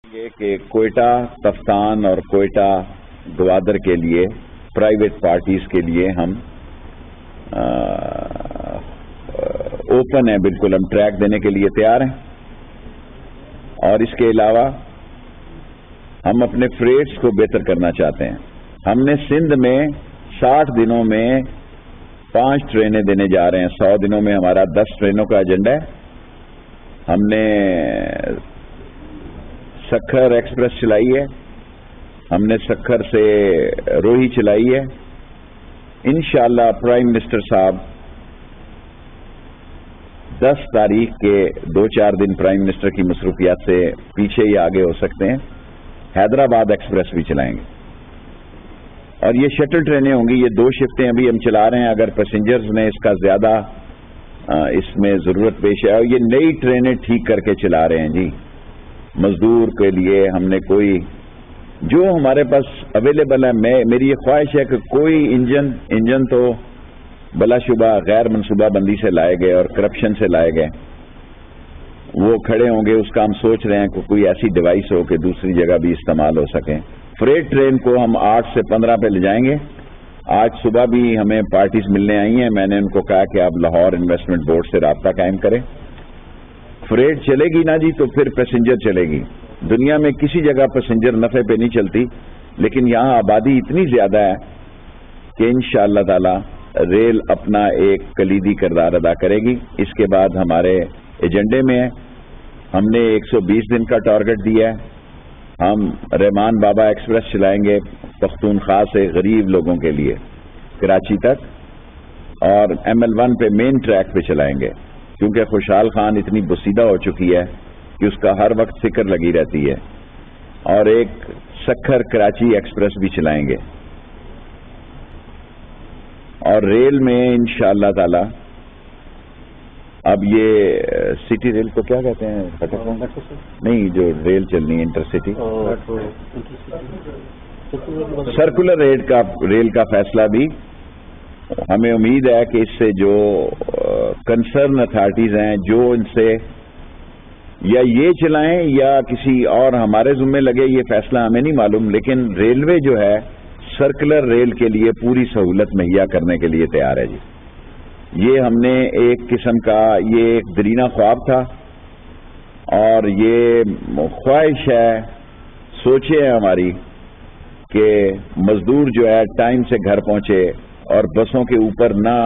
یہ کہ کوئٹہ تفتان اور کوئٹہ گوادر کے لیے پرائیویٹ پارٹیز کے لیے ہم اوپن ہیں، بالکل ہم ٹریک دینے کے لیے تیار ہیں. اور اس کے علاوہ ہم اپنے فریٹس کو بہتر کرنا چاہتے ہیں. ہم نے سندھ میں 60 دنوں میں 5 ٹرینیں دینے جا رہے ہیں. 100 دنوں میں ہمارا 10 ٹرینوں کا ایجنڈا ہے. ہم نے سکھر ایکسپریس چلائی ہے، ہم نے سکھر سے روہی چلائی ہے. انشاءاللہ پرائم منسٹر صاحب 10 تاریخ کے 2-4 دن پرائم منسٹر کی مصروفیات سے پیچھے یا آگے ہو سکتے ہیں. حیدرآباد ایکسپریس بھی چلائیں گے اور یہ شٹل ٹرینیں ہوں گی. یہ 2 شفٹیں ابھی ہم چلا رہے ہیں. اگر پیسنجرز نے اس کا زیادہ اس میں ضرورت پیش ہے، اور یہ نئی ٹرینیں ٹھیک کر کے چلا رہے ہیں جی. مزدور کے لیے ہم نے کوئی جو ہمارے پاس اویلیبل ہے، میری یہ خواہش ہے کہ کوئی انجن تو بلا شبہ غیر منصوبہ بندی سے لائے گئے اور کرپشن سے لائے گئے، وہ کھڑے ہوں گے. اس کا ہم سوچ رہے ہیں کہ کوئی ایسی ڈیوائس ہو کہ دوسری جگہ بھی استعمال ہو سکیں. فریٹ ٹرین کو ہم 8 سے 15 پہ لے جائیں گے. آج صبح بھی ہمیں پارٹیز ملنے آئی ہیں. میں نے ان کو کہا کہ آپ لاہور انویسٹمنٹ بورڈ سے رابطہ قائم کریں. فریٹ چلے گی نا جی تو پھر پیسنجر چلے گی. دنیا میں کسی جگہ پیسنجر نفع پہ نہیں چلتی، لیکن یہاں آبادی اتنی زیادہ ہے کہ انشاءاللہ تعالی ریل اپنا ایک کلیدی کردار ادا کرے گی. اس کے بعد ہمارے ایجنڈے میں ہے، ہم نے 120 دن کا ٹارگٹ دیا ہے. ہم رحمان بابا ایکسپریس چلائیں گے پختونخوا سے غریب لوگوں کے لیے کراچی تک، اور ML1 پہ مین ٹریک پہ چلائیں گے، کیونکہ خوشحال خان اتنی بسیدہ ہو چکی ہے کہ اس کا ہر وقت فکر لگی رہتی ہے. اور ایک سکھر کراچی ایکسپریس بھی چلائیں گے. اور ریل میں انشاءاللہ تعالی اب یہ سٹی ریل کو کیا کہتے ہیں؟ نہیں، جو ریل چلنی ہے انٹر سٹی سرکولر ریل کا فیصلہ بھی ہمیں امید ہے کہ اس سے جو کنسرن اتھارٹیز ہیں جو ان سے یا یہ چلائیں یا کسی اور ہمارے ذمہ لگے، یہ فیصلہ ہمیں نہیں معلوم، لیکن ریلوے جو ہے سرکولر ریل کے لیے پوری سہولت مہیا کرنے کے لیے تیار ہے جی. یہ ہم نے ایک قسم کا یہ ایک درینہ خواب تھا، اور یہ خواہش ہے، سوچے ہے ہماری کہ مزدور جو ہے ٹائم سے گھر پہنچے اور بسوں کے اوپر نہ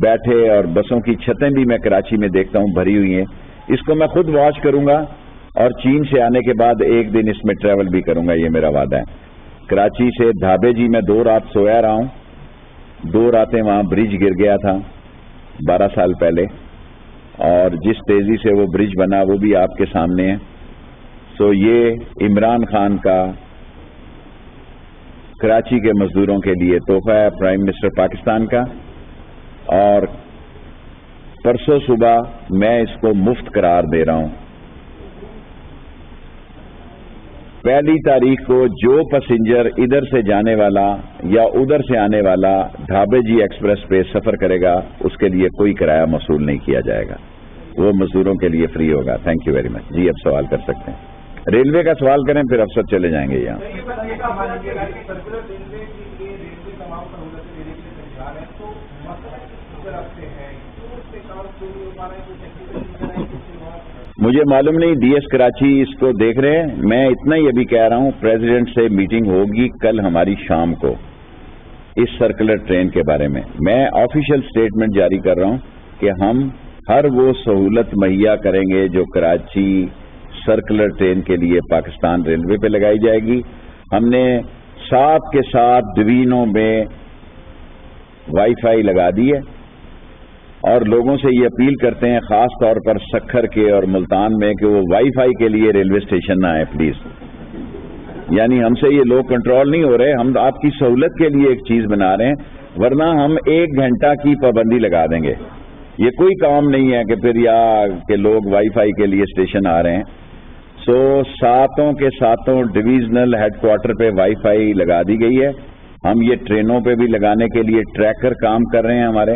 بیٹھے. اور بسوں کی چھتیں بھی میں کراچی میں دیکھتا ہوں بھری ہوئی ہیں. اس کو میں خود واچ کروں گا، اور چین سے آنے کے بعد ایک دن اس میں ٹریول بھی کروں گا، یہ میرا وعدہ ہے. کراچی سے دھابے جی میں 2 رات سویا رہا ہوں. 2 راتیں وہاں برج گر گیا تھا 12 سال پہلے، اور جس تیزی سے وہ برج بنا وہ بھی آپ کے سامنے ہے. سو یہ عمران خان کا کراچی کے مزدوروں کے لیے تحفہ ہے، پرائم منسٹر پاکستان کا. اور پرسوں صبح میں اس کو مفت قرار دے رہا ہوں. 1 تاریخ کو جو پیسنجر ادھر سے جانے والا یا ادھر سے آنے والا ڈھابے جی ایکسپریس پہ سفر کرے گا، اس کے لیے کوئی کرایہ موصول نہیں کیا جائے گا، وہ مزدوروں کے لیے فری ہوگا. تھینک یو ویری مچ جی. اب سوال کر سکتے ہیں، ریلوے کا سوال کریں پھر افسر چلے جائیں گے یہاں. مجھے معلوم نہیں، ڈی ایس کراچی اس کو دیکھ رہے ہیں. میں اتنا ہی ابھی کہہ رہا ہوں، پریزیڈنٹ سے میٹنگ ہوگی کل ہماری شام کو اس سرکولر ٹرین کے بارے میں. میں آفیشیل سٹیٹمنٹ جاری کر رہا ہوں کہ ہم ہر وہ سہولت مہیا کریں گے جو کراچی سرکولر ٹرین کے لیے پاکستان ریلوے پہ لگائی جائے گی. ہم نے 7 کے 7 ڈویژنوں میں وائی فائی لگا دی ہے، اور لوگوں سے یہ اپیل کرتے ہیں خاص طور پر سکھر کے اور ملتان میں کہ وہ وائی فائی کے لیے ریلوے اسٹیشن نہ آئے پلیز. یعنی ہم سے یہ لوگ کنٹرول نہیں ہو رہے، ہم آپ کی سہولت کے لیے ایک چیز بنا رہے ہیں، ورنہ ہم 1 گھنٹہ کی پابندی لگا دیں گے. یہ کوئی کام نہیں ہے کہ پھر یا کہ لوگ وائی فائی کے لیے اسٹیشن آ رہے ہیں. سو 7 کے 7 ڈویژنل ہیڈ کوارٹر پہ وائی فائی لگا دی گئی ہے. ہم یہ ٹرینوں پہ بھی لگانے کے لیے ٹریکر کام کر رہے ہیں ہمارے.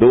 2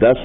10